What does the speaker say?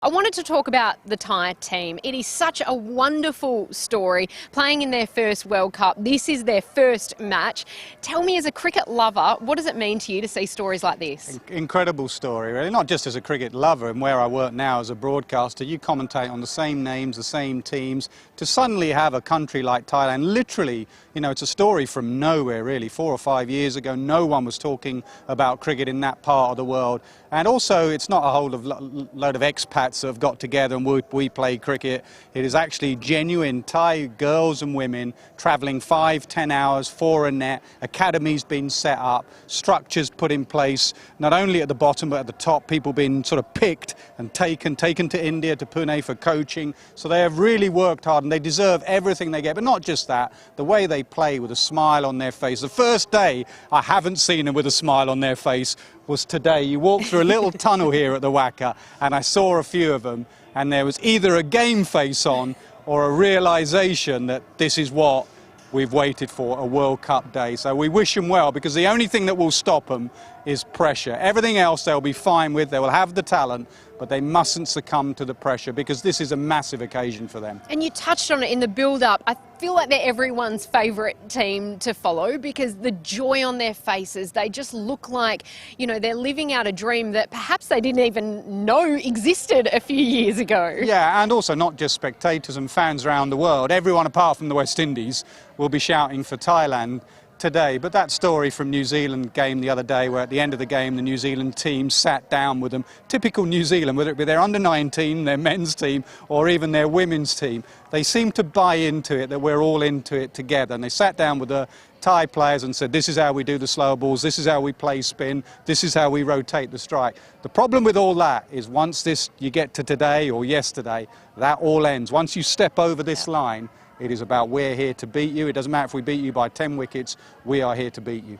I wanted to talk about the Thai team. It is such a wonderful story, playing in their first World Cup. This is their first match. Tell me, as a cricket lover, what does it mean to you to see stories like this? Incredible story, really. Not just as a cricket lover and where I work now as a broadcaster. You commentate on the same names, the same teams. To suddenly have a country like Thailand, literally, it's a story from nowhere, really. 4 or 5 years ago, no one was talking about cricket in that part of the world. And also, it's not a whole load of expats that have got together and we play cricket. It is actually genuine Thai girls and women travelling 5-10 hours for a net. Academies been set up, structures put in place, not only at the bottom but at the top. People being sort of picked and taken to India, to Pune for coaching. So they have really worked hard and they deserve everything they get. But not just that, the way they play with a smile on their face. The first day I haven't seen them with a smile on their face was today. You walk through a little tunnel here at the Wacker and I saw a few of them, and there was either a game face on or a realisation that this is what we've waited for, a World Cup day. So we wish them well, because the only thing that will stop them is pressure. Everything else they'll be fine with. They will have the talent, but they mustn't succumb to the pressure, because this is a massive occasion for them. And you touched on it in the build-up. I feel like they're everyone's favourite team to follow, because the joy on their faces, they just look like, they're living out a dream that perhaps they didn't even know existed a few years ago. Yeah, and also not just spectators and fans around the world. Everyone apart from the West Indies will be shouting for Thailand today. But that story from New Zealand game the other day, where at the end of the game the New Zealand team sat down with them, typical New Zealand, whether it be their under-19, their men's team or even their women's team, they seem to buy into it, that we're all into it together. And they sat down with the Thai players and said, this is how we do the slow balls, this is how we play spin, this is how we rotate the strike. The problem with all that is once you get to today or yesterday, that all ends. Once you step over this line, it is about we're here to beat you. It doesn't matter if we beat you by 10 wickets, we are here to beat you.